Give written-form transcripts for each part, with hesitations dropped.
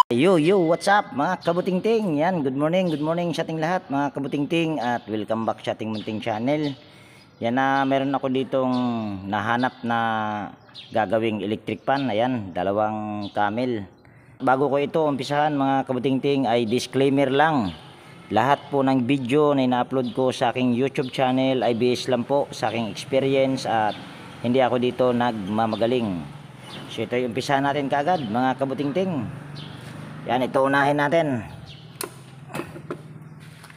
Yo, what's up mga kabutingting? Yan, good morning sa ating lahat mga kabutingting at welcome back sa ating munting channel. Yan na, meron ako ditong nahanap na gagawing electric pan. Ayan, dalawang camel. Bago ko ito umpisahan mga kabutingting ay disclaimer lang. Lahat po ng video na ina-upload ko sa aking YouTube channel ay based lang po sa aking experience at hindi ako dito nagmamagaling. So ito yung umpisahan natin kaagad mga kabutingting. Yan, ito unahin natin.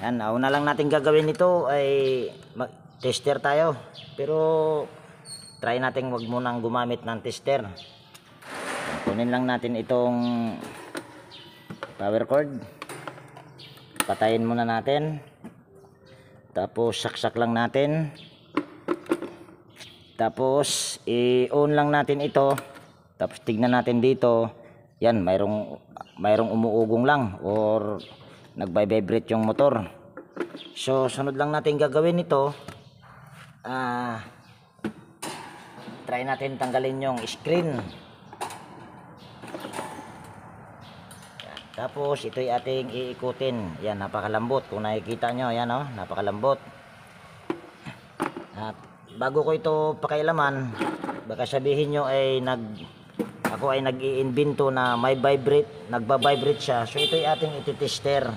Yan, una lang natin gagawin ito ay tester tayo. Pero try natin wag munang gumamit ng tester. Kunin lang natin itong power cord. Patayin muna natin. Tapos saksak lang natin. Tapos i-on lang natin ito. Tapos tignan natin dito. Yan, mayroong umuugong lang or nagbi-vibrate yung motor. So sunod lang natin gagawin ito, try natin tanggalin yung screen. Yan. Tapos ito ay ating iikutin. Yan, napakalambot kung nakikita nyo. Yan, oh, napakalambot. At bago ko ito pakailaman, baka sabihin nyo ay ako ay nag-iimbento na may vibrate, nagba-vibrate siya. So ito ay ating ititester.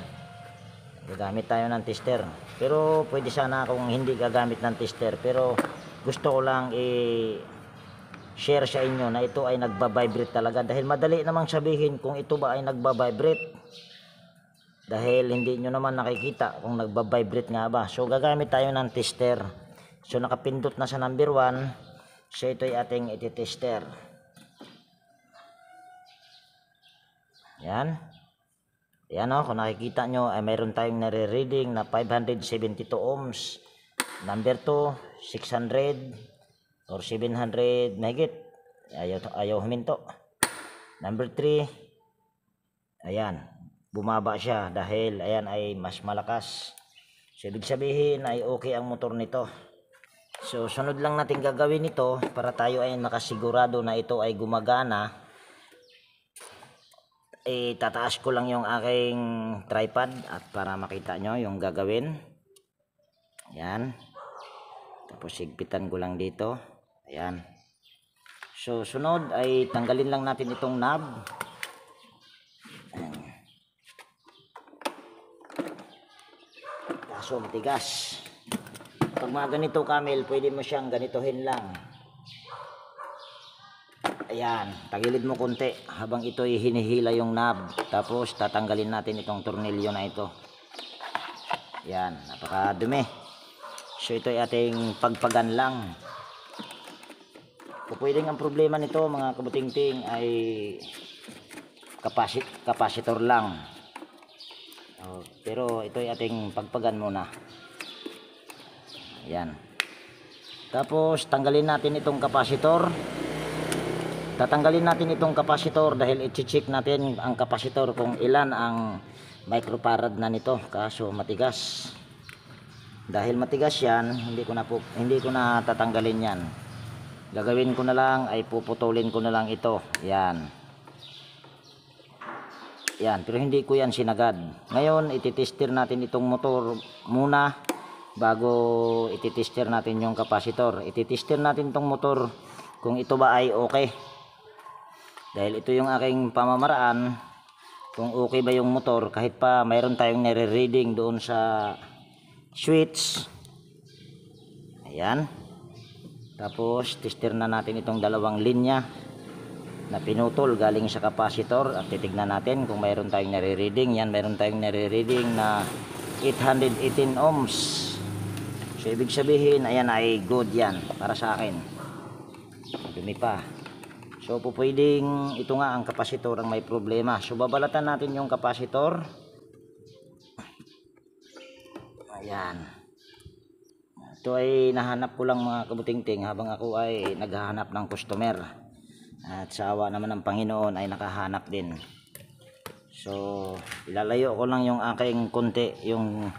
Gagamit tayo ng tester. Pero pwede sana kung hindi gagamit ng tester. Pero gusto ko lang i-share sa inyo na ito ay nagba-vibrate talaga. Dahil madali namang sabihin kung ito ba ay nagba-vibrate. Dahil hindi nyo naman nakikita kung nagba-vibrate nga ba. So gagamit tayo ng tester. So nakapindot na sa number 1. So ito ay ating ititester. Yan. Yan, oh, kung nakikita nyo ay mayroon tayong nare-reading na 572 ohms. Number 2, 600 or 700 mahigit. Ayaw huminto. Number 3, ayan, bumaba siya dahil ayan ay mas malakas. So ibig sabihin ay okay ang motor nito. So sunod lang natin gagawin ito para tayo ay nakasigurado na ito ay gumagana. Tataas ko lang yung aking tripod at para makita nyo yung gagawin. Ayan. Tapos higpitan ko lang dito. Ayan. So sunod ay tanggalin lang natin itong knob. Kaso matigas. Pag mga ganito camel, pwede mo siyang ganitohin lang. Ayan, tagilid mo konti habang ito ay hinihila yung knob. Tapos tatanggalin natin itong tornilyo na ito. Ayan, napakadumi. So ito ay ating pagpagan lang. Pwedeng ang problema nito mga kabutingting ay capacitor lang. Pero ito ay ating pagpagan muna. Ayan. Tapos tanggalin natin itong capacitor. Tatanggalin natin itong kapasitor dahil i-check natin ang kapasitor kung ilan ang microfarad na nito. Kaso matigas. Dahil matigas yan, hindi ko na tatanggalin yan. Gagawin ko na lang ay puputulin ko na lang ito. Yan. Yan, pero hindi ko yan sinagad. Ngayon, ititester natin itong motor muna bago ititester natin yung kapasitor. Ititester natin itong motor kung ito ba ay okay. Dahil ito yung aking pamamaraan kung okay ba yung motor kahit pa mayroon tayong nire-reading doon sa switch. Ayan. Tapos tester na natin itong dalawang linya na pinutol galing sa capacitor at titignan natin kung mayroon tayong nire-reading. Yan, mayroon tayong nire-reading na 818 ohms. So ibig sabihin ayan ay good yan para sa akin. Dumi pa. So pwedeng ito nga ang kapasitor ang may problema. So babalatan natin yung kapasitor. Ayan. Ito ay nahanap ko lang mga kabutingting habang ako ay naghahanap ng customer. At sa awa naman ng Panginoon ay nakahanap din. So ilalayo ko lang yung aking konti yung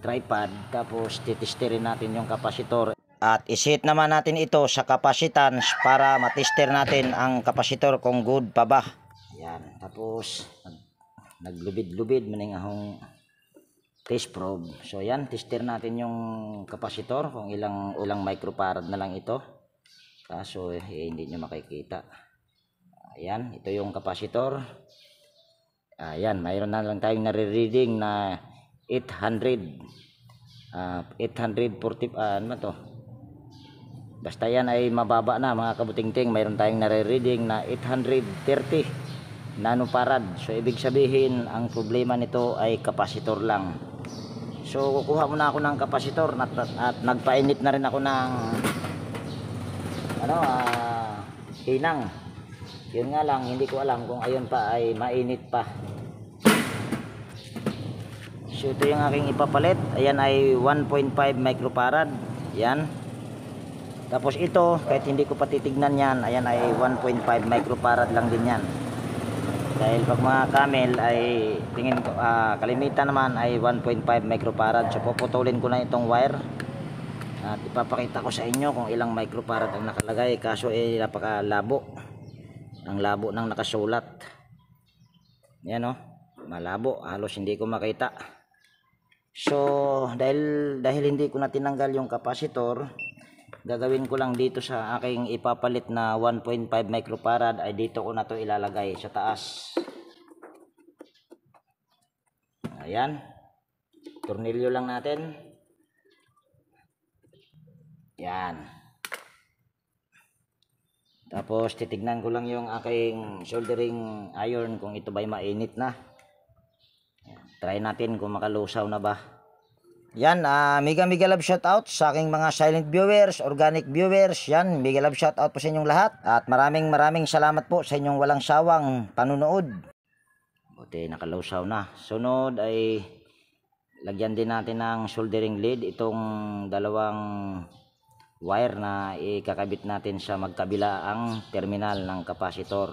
tripod. Tapos titesterin natin yung kapasitor. At iset naman natin ito sa capacitance para matester natin ang kapasitor kung good pa ba. Yan. Tapos naglubid-lubid maning ahong test probe. So yan, tester natin yung kapasitor kung ilang microfarad na lang ito. Kaso hindi nyo makikita. Ayan, ito yung kapasitor. Ayan, mayroon na lang tayong nare-reading na 840 ano to. Basta yan ay mababa na mga kabutingting. Mayroon tayong nare-reading na 830 nanofarad. So ibig sabihin ang problema nito ay kapasitor lang. So kukuha muna ako ng kapasitor at nagpainit na rin ako ng hinang. Yun nga lang, hindi ko alam kung ayon pa ay mainit pa. So ito yung aking ipapalit. Ayan ay 1.5 microfarad. Yan. Tapos ito, kahit hindi ko pa titignan yan, ayan ay 1.5 microfarad lang din yan. Dahil pag mga camel ay tingin ko, kalimitan naman ay 1.5 microfarad. So puputulin ko na itong wire. At ipapakita ko sa inyo kung ilang microfarad ang nakalagay. Kaso napakalabo. Ang labo ng nakasulat. Yan o, malabo, halos hindi ko makita. So dahil hindi ko na tinanggal yung kapasitor, gagawin ko lang dito sa aking ipapalit na 1.5 microfarad ay dito ko na to ilalagay sa taas. Ayan, tornilyo lang natin. Yan. Tapos titignan ko lang yung aking soldering iron kung ito ba'y mainit na. Try natin kung makalusaw na ba. Yan, mega love shoutout sa aking mga silent viewers, organic viewers. Yan, mega love shoutout po sa inyong lahat. At maraming salamat po sa inyong walang sawang panunood. Buti nakalusaw na. Sunod ay lagyan din natin ng soldering lead itong dalawang wire na ikakabit natin sa magkabilaang terminal ng kapasitor.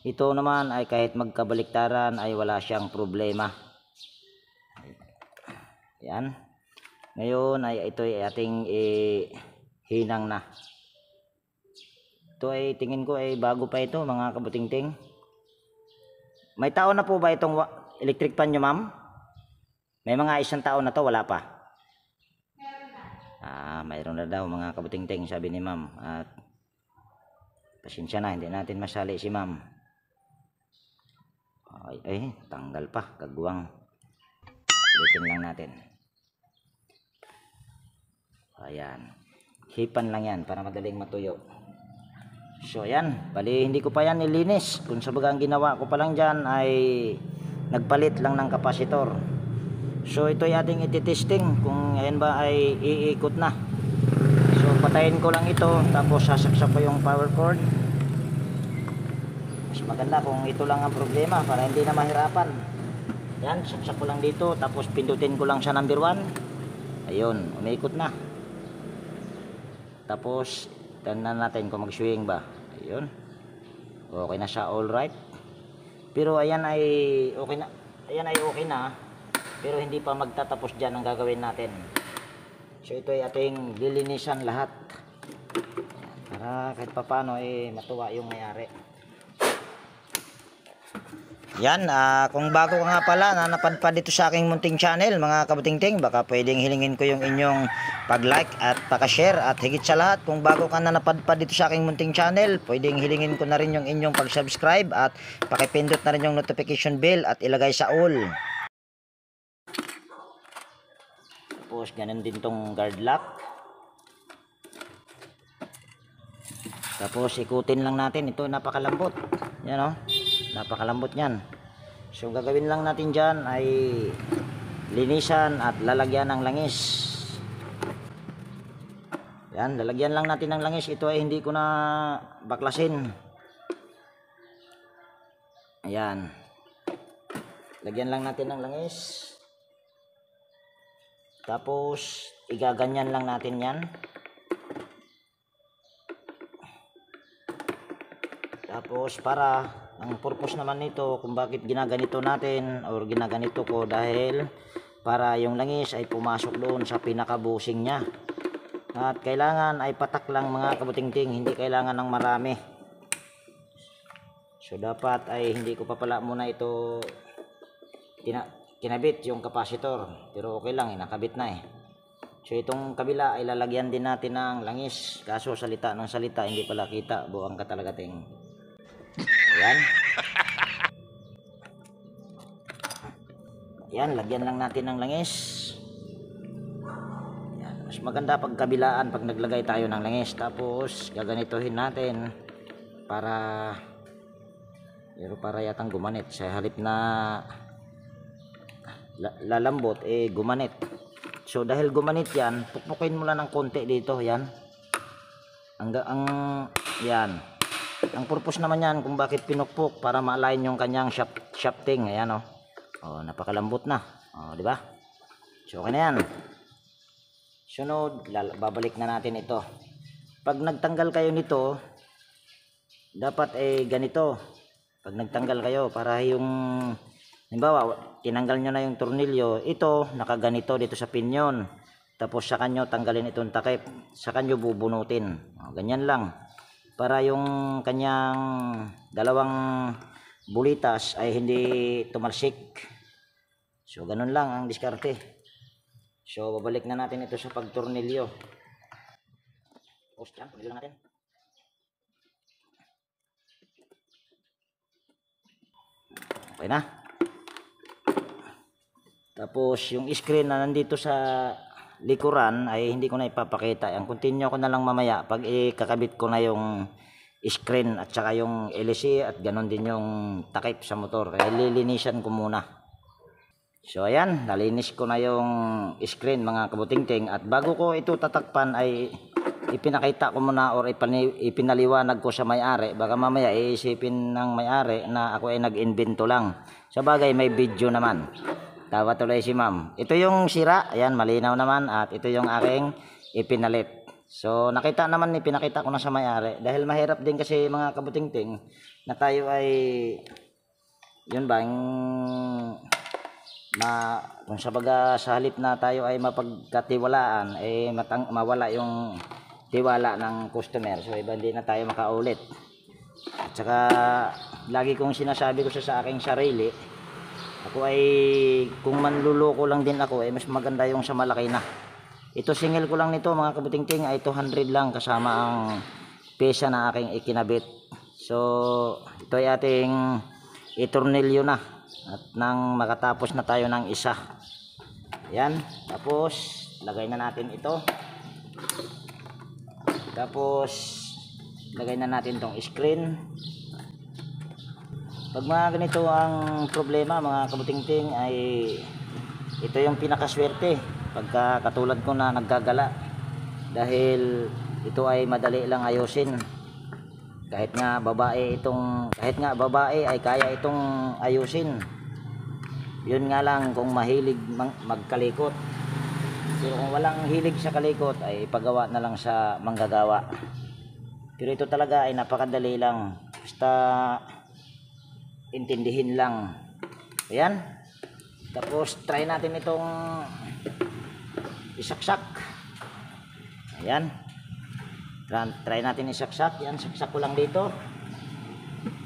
Ito naman ay kahit magkabaliktaran ay wala siyang problema. Yan. Ngayon ay ito ay ating hinang na. Ito ay tingin ko ay bago pa ito mga kabutingting. May taon na po ba itong electric pan nyo, ma'am? May mga isang taon na to, wala pa? Mayroon na daw mga kabutingting, sabi ni ma'am. At pasensya na, hindi natin masali si ma'am. Ay, tanggal pa, kagwang. Ulitin lang natin. Ayan, hipan lang yan para madaling matuyo. So ayan, bali hindi ko pa yan nilinis. Kung sa bagang ginawa ko pa lang dyan ay nagpalit lang ng kapasitor. So ito ay ating ititesting kung ayan ba ay iikot na. So patayin ko lang ito, tapos sasaksak ko yung power cord. Mas maganda kung ito lang ang problema para hindi na mahirapan. Yan, saksak ko lang dito, tapos pindutin ko lang sa number 1. Ayun, umiikot na. Tapos tingnan natin kung mag-swing ba. Ayun, okay na siya, all right. Pero ayan ay okay na. Ayan ay okay na. Pero hindi pa magtatapos dyan ang gagawin natin. So ito ay ating lilinisan lahat. Para kahit papano matuwa yung mayari. Yan, kung bago ka nga pala na napadpad dito sa aking munting channel mga kabutingting, baka pwedeng hilingin ko yung inyong pag-like at pag-share. At higit sa lahat, kung bago ka na napadpad dito sa aking munting channel, pwedeng hilingin ko na rin yung inyong pag-subscribe at pakipindot na rin yung notification bell at ilagay sa all. Tapos ganun din tong guard lock. Tapos ikutin lang natin, ito napakalambot. Yan o, napakalambot yan. So gagawin lang natin dyan ay linisan at lalagyan ng langis. Yan, lalagyan lang natin ng langis. Ito ay hindi ko na baklasin. Ayan, lagyan lang natin ng langis. Tapos igaganyan lang natin yan. Tapos para ang purpose naman nito kung bakit ginaganito natin or ginaganito ko, dahil para yung langis ay pumasok doon sa pinakabusing niya. At kailangan ay patak lang mga kabutingting, hindi kailangan ng marami. So dapat ay hindi ko pa pala muna ito kinabit yung capacitor, pero okay lang, nakabit na eh. So itong kabila ay lalagyan din natin ng langis, kaso salita ng salita hindi pala kita, buang ka talaga ting. Ayan. Ayan, lagyan lang natin ng langis. Ayan. Mas maganda pag kabilaan pag naglagay tayo ng langis. Tapos gaganituhin natin para yatang gumanit. Sa halip na lalambot eh gumanit. So dahil gumanit yan, pukpukin mo lang ng konti dito, yan. Yan. Ang purpose naman yan kung bakit pinukpok, para ma-align yung kanyang shafting, ayan oh. Oh, napakalambot na. Oh, di ba? So okay na yan. Sunod, babalik na natin ito. Pag nagtanggal kayo nito, dapat eh ganito. Pag nagtanggal kayo, para yung halimbawa, tinanggal nyo na yung tornilyo, ito nakaganito dito sa pinyon, tapos saka nyo tanggalin itong takip, saka nyo bubunutin. Ganyan lang, para yung kanyang dalawang bulitas ay hindi tumalsik. So ganun lang ang diskarte. So babalik na natin ito sa pagtornilyo. Tapos dyan, tornilyo lang natin. Okay na. Tapos yung screen na nandito sa likuran ay hindi ko na ipapakita. Ang continue ko na lang mamaya pag ikakabit ko na yung screen at saka yung LC at ganon din yung takip sa motor. Kaya lilinisan ko muna. So ayan, nalinis ko na yung screen mga kabutingting, at bago ko ito tatakpan ay ipinakita ko muna or ipinaliwanag ko sa may-ari. Baka mamaya iisipin ng may-ari na ako ay nag-invento lang. Sa bagay may video naman. Tawa tuloy si ma'am. Ito yung sira, ayan malinaw naman, at ito yung aking ipinalit. So nakita naman, pinakita ko na sa may-ari. Dahil mahirap din kasi mga kabutingting na tayo ay yun ba kung sa baga sa halip na tayo ay mapagkatiwalaan eh mawala yung tiwala ng customer. So iba hindi na tayo makaulit. At saka lagi kong sinasabi ko sa aking sarili, ako ay kung manluloko lang din ako, mas maganda yung sa malaki na. Ito single ko lang nito mga kabutingting ay 200 lang kasama ang pesa na aking ikinabit. So ito ay ating itornilyo na, at nang makatapos na tayo ng isa. Yan, tapos lagay na natin ito. Tapos lagay na natin tong screen. Pag mga ganito ang problema mga kabutingting ay ito yung pinakaswerte pagka katulad ko na naggagala, dahil ito ay madali lang ayusin. Kahit nga babae ay kaya itong ayusin. Yun nga lang kung mahilig magkalikot. Pero kung walang hilig sa kalikot ay ipagawa na lang sa manggagawa. Pero ito talaga ay napakadali lang, basta intindihin lang. Ayan. Tapos try natin itong isaksak. Ayan. Try natin isaksak. Yan, saksak ko lang dito.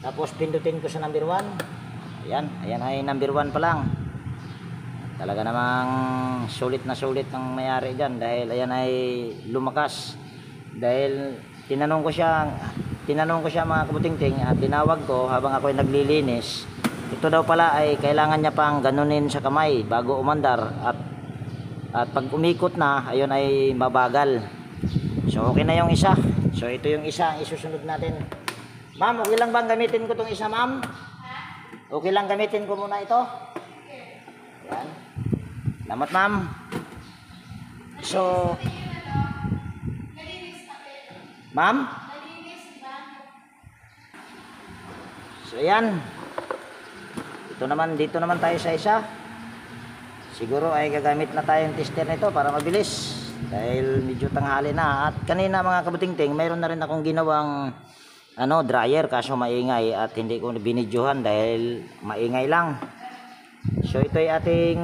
Tapos pindutin ko sa number 1. Ayan, ayan ay number 1 pa lang. Talaga namang sulit na sulit ng may-ari dyan, dahil ayan ay lumakas. Dahil tinanong ko siya mga kabutingting, at tinawag ko habang ako ay naglilinis. Ito daw pala ay kailangan niya pang ganunin sa kamay bago umandar, at pag umikot na ayun ay mabagal. So okay na yung isa. So ito yung isa ang isusunod natin. Ma'am, okay lang bang gamitin ko itong isa, ma'am? Okay lang gamitin ko muna ito? Yan. Salamat, ma'am. So ma'am? So ayan. Dito naman tayo sa isa. Siguro ay gagamit na tayong tester nito para mabilis, dahil medyo tanghali na. At kanina mga kabutingting, mayroon na rin akong ginawang dryer, kaso maingay at hindi ko binidyohan dahil maingay lang. So ito ay ating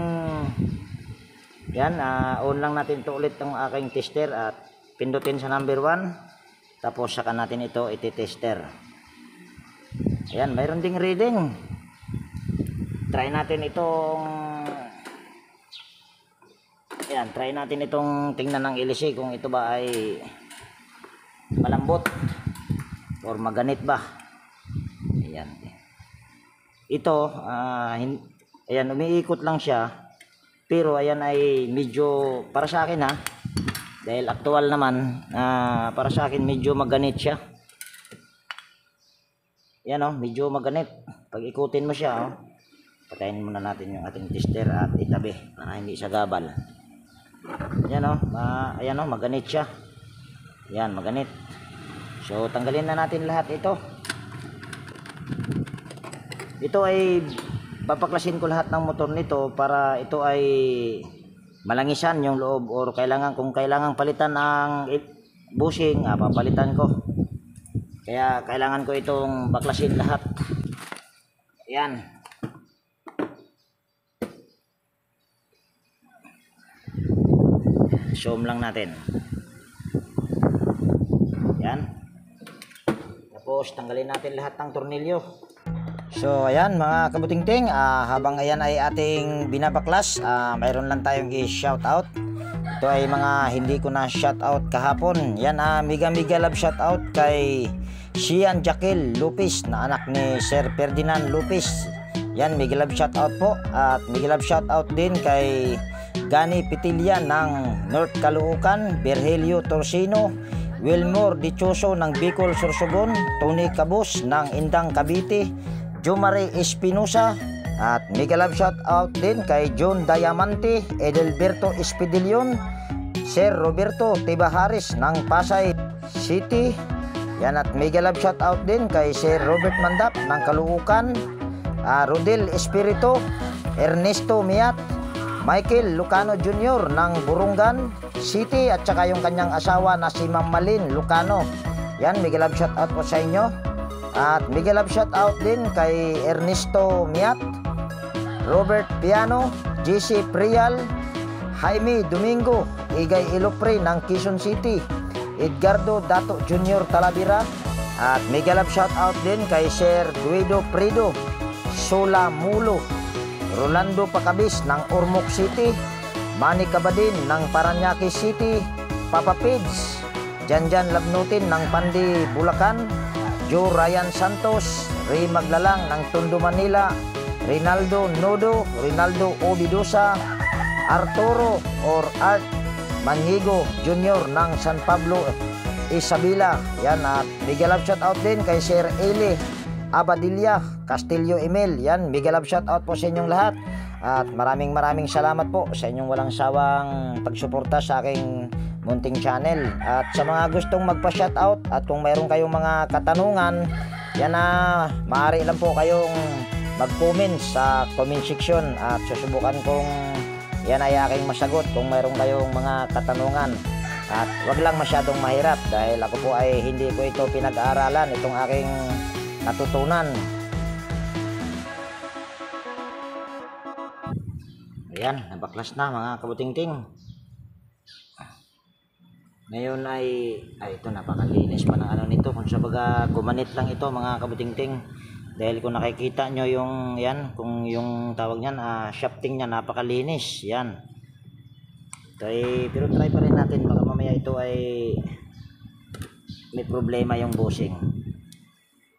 yan, on lang natin to ulit ng aking tester at pindutin sa number 1. Tapos saka natin ito iti-tester. Ayan, mayroon ding reading. Try natin itong tingnan ng LC kung ito ba ay malambot or maganit ba. Ayan. Ito, ayan, umiikot lang siya. Pero ayan ay medyo, para sa akin dahil aktual naman, para sa akin medyo maganit siya. Ayan medyo maganit. Pag ikutin mo siya, patayin muna natin yung ating tester at itabi para hindi siya gabal. Ayan ayan maganit siya. Ayan, maganit. So tanggalin na natin lahat ito. Ito ay papaklasin ko lahat ng motor nito para ito ay malangisan yung loob, or kung kailangan palitan ng bushing, papalitan ko. Kaya kailangan ko itong baklasin lahat. Ayan. Zoom lang natin. Ayan. Tapos tanggalin natin lahat ng tornilyo. So ayan mga kabutingting, habang ayan ay ating binabaklas, mayroon lang tayong i-shoutout. Ito ay mga hindi ko na shoutout kahapon. Yan, mega love shoutout kay Sian Jaquil Lupis na anak ni Sir Ferdinand Lupis. Yan, mega love shoutout po. At mega love shoutout din kay Gani Pitilya ng North Caloocan, Virgilio Torsino, Wilmore Dichoso ng Bicol Sorsogon, Tony Cabos ng Indang Cavite, Jomare Espinosa, at mega love shout out din kay John Diamante, Edelberto Espidilion, Sir Roberto Tibaharis ng Pasay City. Yan, at mega love shout out din kay Sir Robert Mandap ng Caloocan, Rodel Espirito, Ernesto Miat, Michael Lucano Jr. ng Burungan City, at saka yung kanyang asawa na si Ma'am Malin Lucano. Yan, mega love shout out po sa inyo. At mega love shout out din kay Ernesto Miat, Robert Piano, JC Prial, Jaime Domingo, Igay Ilopre ng Quezon City, Edgardo Dato Jr. Talavera. At mega love shout out din kay Sir Guido Prido, Sola Mulo, Rolando Pacabis ng Ormoc City, Manny Cabadin ng Paranaque City, Papa Pids, Janjan Labnutin ng Pandi Bulacan, Joe Ryan Santos, Ray Maglalang ng Tondo Manila, Rinaldo Nodo, Rinaldo Obidosa, Arturo or Art Manhigo Jr. ng San Pablo Isabela. Yan, at mega love shout out din kay Sir Eli Abadilla Castillo Emil. Yan, mega love shout out po sa inyong lahat. At maraming salamat po sa inyong walang sawang pagsuporta sa aking munting channel. At sa mga gustong magpa-shoutout, at kung mayroon kayong mga katanungan, yan maaari lang po kayong mag-comment sa comment section, at susubukan kong yan ay aking masagot kung mayroon kayong mga katanungan. At wag lang masyadong mahirap, dahil ako po ay hindi ko ito pinag-aaralan, itong aking natutunan. Ayan, nabaklas na mga kabutingting. Ngayon ay ito, napakalinis pa ng ano nito. Kung sa baga gumanit lang ito mga kabutingting. Dahil kung nakikita nyo yung yan, kung yung tawag niyan, shafting niya napakalinis. Yan. Ito ay, pero try pa rin natin, baka mamaya ito ay may problema yung bushing.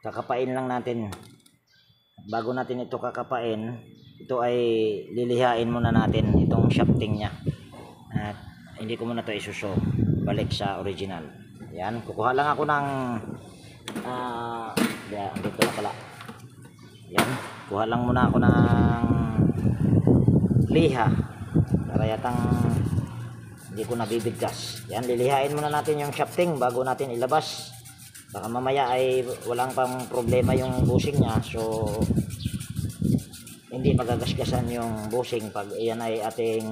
Kakapain lang natin. Bago natin ito kakapain, ito ay lilihain muna natin itong shafting niya. At hindi ko muna ito isuso, balik sa original. Yan, kukuha lang ako ng dito na pala. Yan, kuha lang muna ako ng liha para yatang hindi ko nabibigkas. Yan, lilihain muna natin yung shafting bago natin ilabas. Baka mamaya ay walang pang problema yung bushing niya, so hindi magagasgasan yung bushing pag iyan ay ating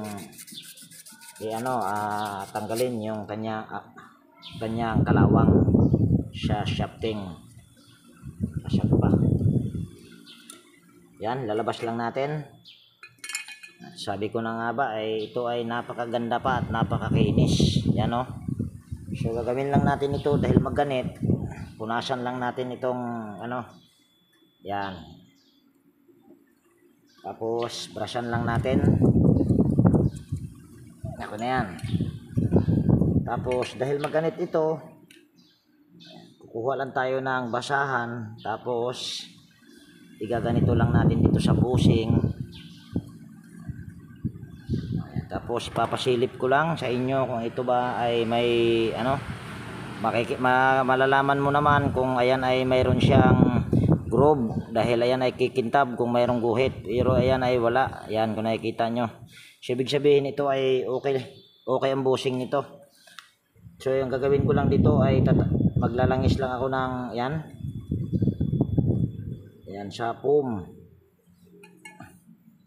tanggalin yung kanyang kalawang sa shafting. Asya pa. Yan, lalabas lang natin. Sabi ko na nga ba ay ito ay napakaganda pa at napakakinis. Yan So gagawin lang natin ito dahil magganit. Punasan lang natin itong Yan. Tapos brushan lang natin. Ako na yan. Tapos dahil maganit ito, kukuha lang tayo ng basahan. Tapos igaganito lang natin dito sa busing. Tapos papasilip ko lang sa inyo kung ito ba ay may ano, malalaman mo naman kung ayan ay mayroon siyang groove dahil ayan ay kikintab kung mayroong guhit, pero ayan ay wala. Ayan kung nakikita nyo, so ibig sabihin ito ay okay ang busing nito. So yung gagawin ko lang dito ay maglalangis lang ako ng yan sa foam.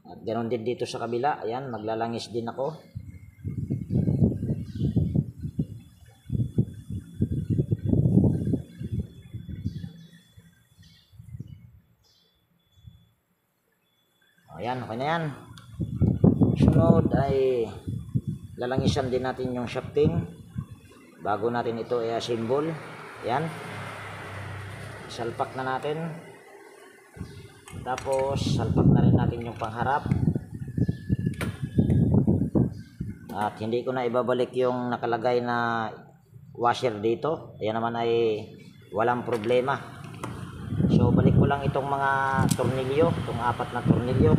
At ganoon din dito sa kabila, ayan, maglalangis din ako. Ayan, okay na yan. Sunod ay lalangisan din natin yung shafting bago natin ito i-assemble. Ayan, salpak na natin. Tapos salpak na rin natin yung pangharap. At hindi ko na ibabalik yung nakalagay na washer dito. Ayan naman ay walang problema. So balik ko lang itong mga tornilyo, itong 4 na tornilyo.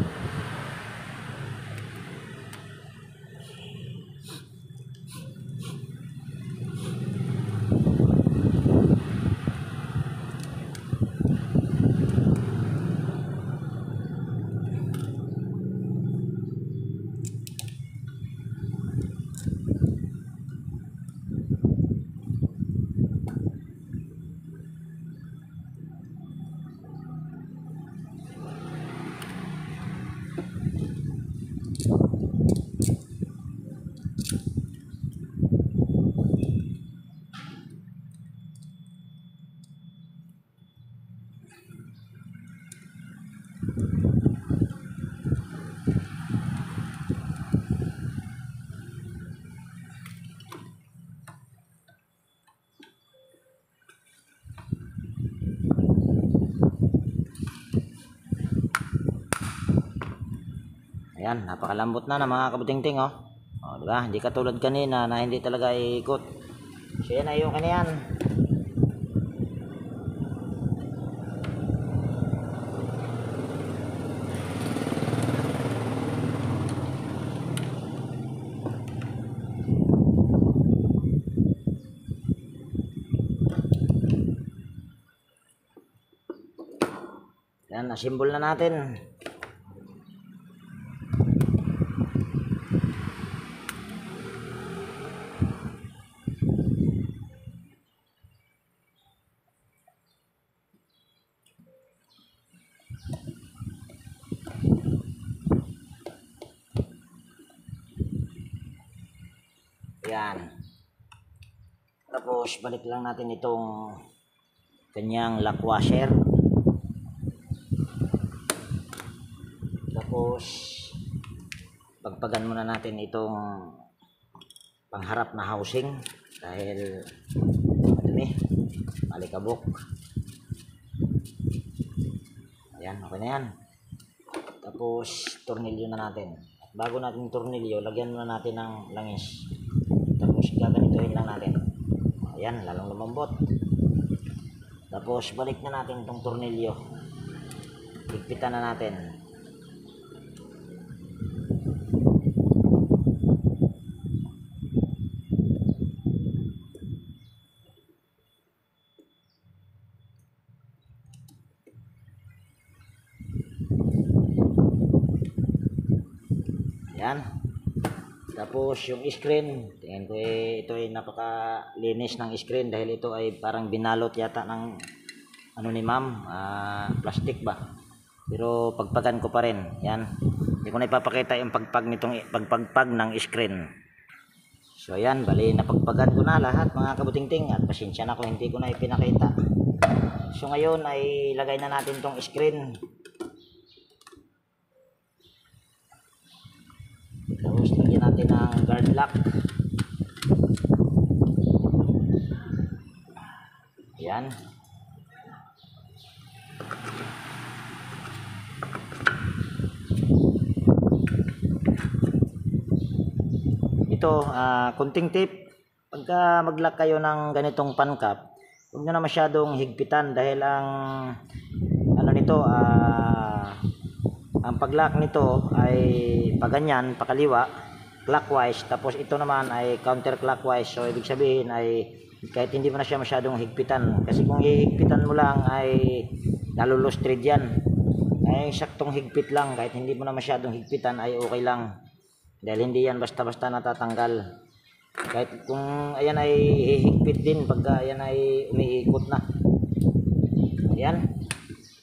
Ayan, napakalambot na mga kabutingting, oh. Oh, di ba? Hindi katulad kanina na hindi talaga iikot. So yan, ayoko na yan. Yan, na-symbol na natin. Yan. Tapos balik lang natin itong kanyang lock washer. Tapos pagpagan muna natin itong pangharap na housing dahil madumi, malikabok. Ayan, okay na yan. Tapos tornilyo na natin. At bago natin tornilyo, lagyan muna natin ng langis. Tapos gaganituhin lang natin. Ayan, lalong lumambot. Tapos balik na natin itong tornilyo. Higpitan na natin. Ayan. Tapos yung screen, tingin ko ito ay napakalinis ng screen dahil ito ay parang binalot yata ng ano ni ma'am, plastic ba. Pero pagpagan ko pa rin. Yan. Hindi ko na ipapakita yung pagpagpag ng screen. So yan, bali napagpagan ko na lahat mga kabutingting at pasensya na kung hindi ko na ipinakita. So ngayon ay lagay na natin tong screen. Tapos lagyan natin ng guard lock. Ayan. nito, kunting tip, pagka mag-lock kayo ng ganitong pan cap, huwag nyo na masyadong higpitan dahil ang ano nito, ang pag-lock nito ay paganyan, pakaliwa, clockwise, tapos ito naman ay counterclockwise. So ibig sabihin ay kahit hindi mo na siya masyadong higpitan, kasi kung hihigpitan mo lang ay nalulustrid yan. Ay saktong higpit lang, kahit hindi mo na masyadong higpitan ay okay lang, dahil hindi yan basta-basta natatanggal. Kahit kung ayan ay hihigpit din pagka ayan ay umiikot na. Ayan.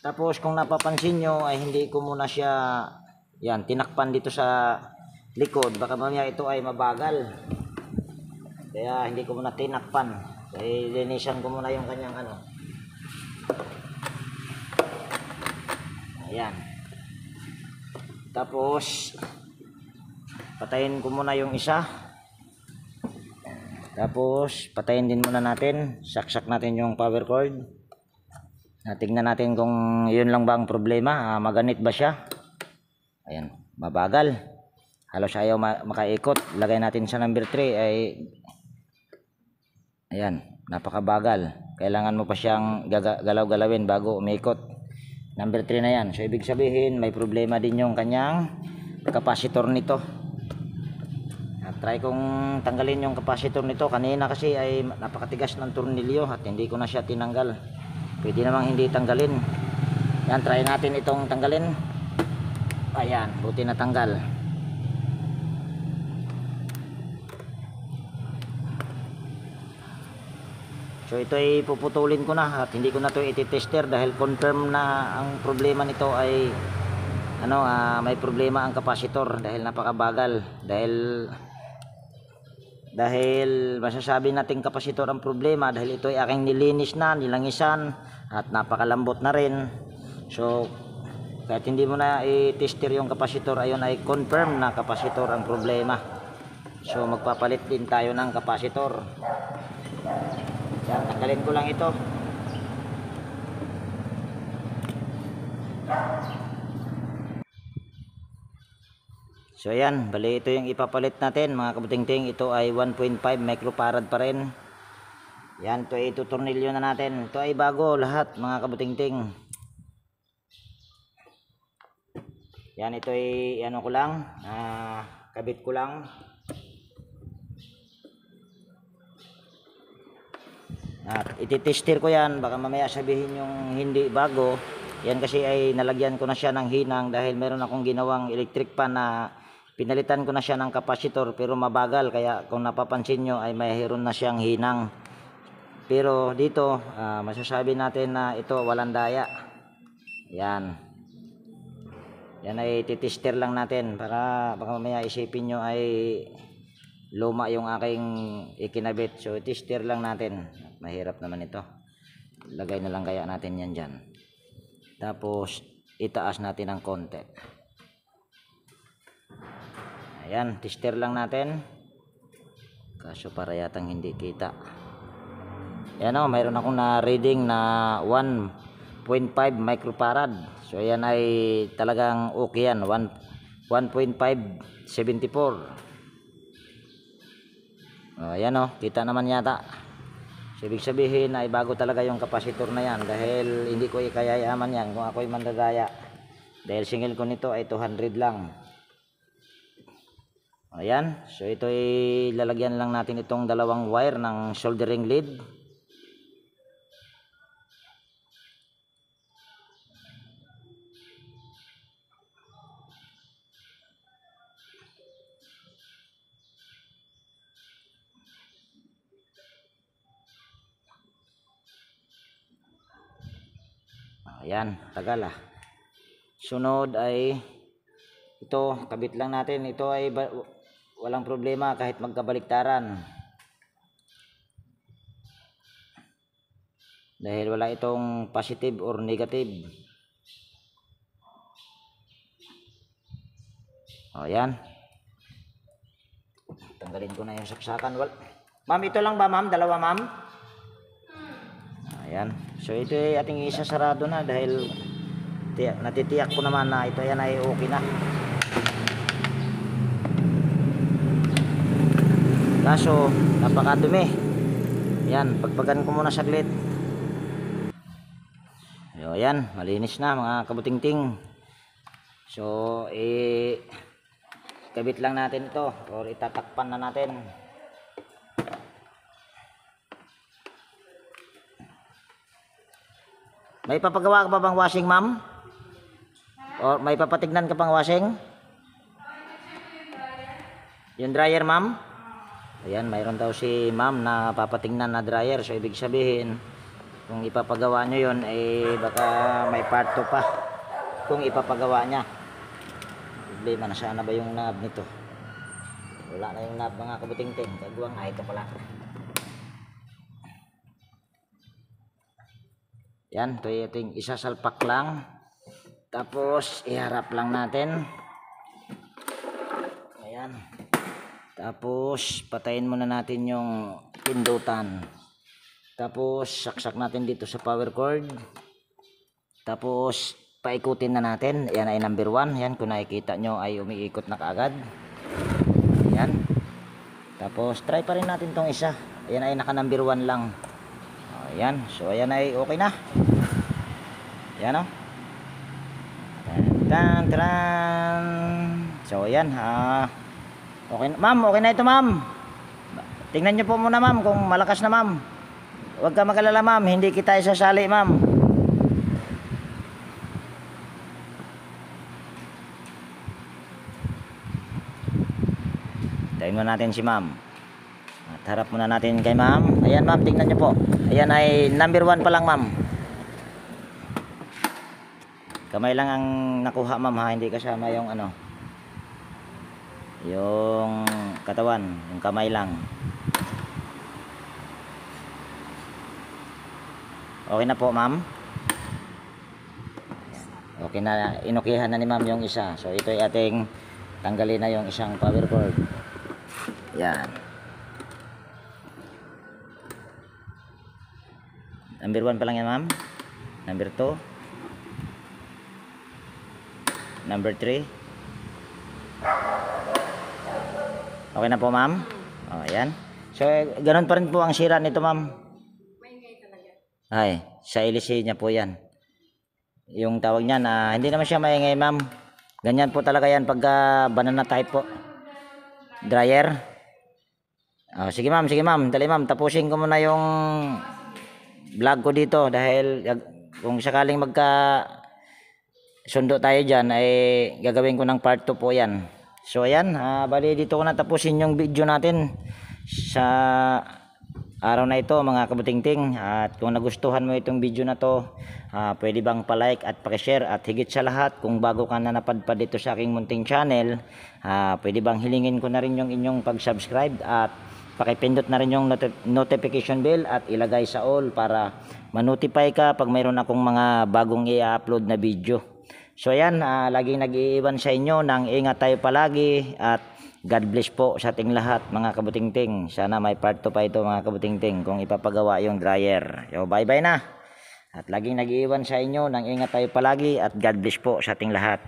Tapos kung napapansin nyo ay hindi ko muna siya yan tinakpan dito sa likod, baka mamaya ito ay mabagal, kaya hindi ko muna tinakpan. Kaya linisan ko muna yung kanyang ano. Ayan. Tapos patayin ko muna yung isa. Tapos patayin din muna natin, saksak natin yung power cord. Tingnan natin kung yun lang ba ang problema, maganit ba siya. Ayan, mabagal, halos ayaw makaikot. Lagay natin sa number 3 ay ayan, napakabagal. Kailangan mo pa siyang galaw-galawin bago umikot. Number 3 na yan. So ibig sabihin may problema din yung kanyang capacitor nito. Try kong tanggalin yung capacitor nito. Kanina kasi ay napakatigas ng tornilyo at hindi ko na siya tinanggal. Pwede namang hindi tanggalin. Yan, try natin itong tanggalin. Ayan, buti na tanggal. So ito ay puputulin ko na at hindi ko na ito iti-tester dahil confirm na ang problema nito ay ano, may problema ang capacitor dahil napakabagal. Dahil masasabi nating kapasitor ang problema dahil ito ay aking nilinis na, nilangisan at napakalambot na rin. So kahit hindi mo na i-tester yung kapasitor, ayon ay confirm na kapasitor ang problema. So magpapalit din tayo ng kapasitor. Yan, tanggalin ko lang ito. So ayan, bali ito yung ipapalit natin mga kabutingting. Ito ay 1.5 microfarad pa rin. Yan, ito ay tutornilyo na natin. Ito ay bago lahat mga kabutingting. Yan, ito ay ano ko lang, kabit ko lang. At ititester ko yan, baka mamaya sabihin yung hindi bago. Yan kasi ay nalagyan ko na siya ng hinang dahil meron akong ginawang electric pan na pinalitan ko na siya ng kapasitor pero mabagal, kaya kung napapansin nyo ay mayroon na siyang hinang. Pero dito masasabi natin na ito walang daya. Yan. Yan ay titester lang natin para baka mamaya isipin nyo ay luma yung aking ikinabit. So tester lang natin. Mahirap naman ito. Lagay na lang kaya natin yan dyan. Tapos itaas natin ng konti. Ayan, tester lang natin. Kaso para yatang hindi kita. Ayan o, mayroon akong na reading na 1.5 microfarad. So ayan ay talagang okay yan. 1.574. Ayan o, kita naman yata. So ibig sabihin ay bago talaga yung kapasitor na yan dahil hindi ko ikayayaman yan kung ako'y mandadaya. Dahil single ko nito ay 200 lang. Ayan, so ito ay lalagyan lang natin itong dalawang wire ng soldering lead. Ayan, tagal ah. Sunod ay ito, kabit lang natin. Ito ay walang problema kahit magkabaliktaran. Dahil wala itong positive or negative. O yan. Tanggalin ko na yung saksakan. Ma'am, ito lang ba ma'am? Dalawa ma'am? Ayan. So ito ay ating isasarado na dahil natitiyak ko naman na ito yan ay okay na. Kaso napakadumi. Yan, pagpagan ko muna saglit. So ayan, malinis na mga kabutingting. So kabit lang natin ito or itatakpan na natin. May papagawa ka pa bang washing, ma'am? Or may papatignan ka pang washing? Yung dryer, ma'am? Ayan, mayroon daw si ma'am na papatingnan na dryer. So ibig sabihin, kung ipapagawa nyo yun, baka may part 2 pa kung ipapagawa nya. Problema, nasaan na ba yung knob nito? Wala na yung knob mga kabutingting. Kagawang ito pala. Yan, ito yung isasalpak lang. Tapos iharap lang natin. Ayan. Tapos patayin muna natin yung pindutan. Tapos saksak natin dito sa power cord. Tapos paikutin na natin. Yan ay number 1. Yan, kung nakikita nyo ay umiikot na kaagad. Yan. Tapos try pa rin natin tong isa. Yan ay naka number 1 lang. Ayan. So ayan ay okay na. Yan o. Tan tan. So ayan. Okay na. Ma'am, okay na ito, ma'am. Tingnan nyo po muna, ma'am, kung malakas na, ma'am. Huwag ka magalala, ma'am. Hindi kita isasali, ma'am. Tayin mo natin si ma'am. At harap muna natin kay ma'am. Ayan, ma'am, tingnan nyo po. Ayan ay number 1 pa lang, ma'am. Kamay lang ang nakuha, ma'am, ha. Hindi kasama yung ano, yung katawan. Yung kamay lang. Okay na po, ma'am. Okay na. Inukihan na ni ma'am yung isa. So ito ay ating tanggalin na yung isang power cord. Yan. Number 1 pa lang yan, ma'am. Number 2. Number 3. Okay na po, ma'am. O, ayan. So, ganun pa rin po ang sira nito, ma'am. Ay, sa LC niya po yan. Yung tawag niyan, hindi naman siya maingay, ma'am. Ganyan po talaga yan pagka banana type po. Dryer. Sige, ma'am. Sige, ma'am. Dali, ma'am. Tapusin ko muna yung vlog ko dito dahil kung sakaling sundo tayo dyan ay gagawin ko ng part 2 po yan. So ayan, bali dito ko na tapusin yung video natin sa araw na ito mga kabutingting. At kung nagustuhan mo itong video na to, pwede bang pa-like at pakishare, at higit sa lahat, kung bago ka na napadpad dito sa aking munting channel, pwede bang hilingin ko na rin yung inyong pag-subscribe at pakipindot na rin yung notification bell at ilagay sa all para ma-notify ka pag mayroon akong mga bagong i-upload na video. So ayan, laging nag-iiwan sa inyo ng ingat tayo palagi at God bless po sa ating lahat mga kabutingting. Sana may part 2 pa ito mga kabutingting kung ipapagawa yung dryer. So bye bye na. At laging nag-iiwan sa inyo ng ingat tayo palagi at God bless po sa ating lahat.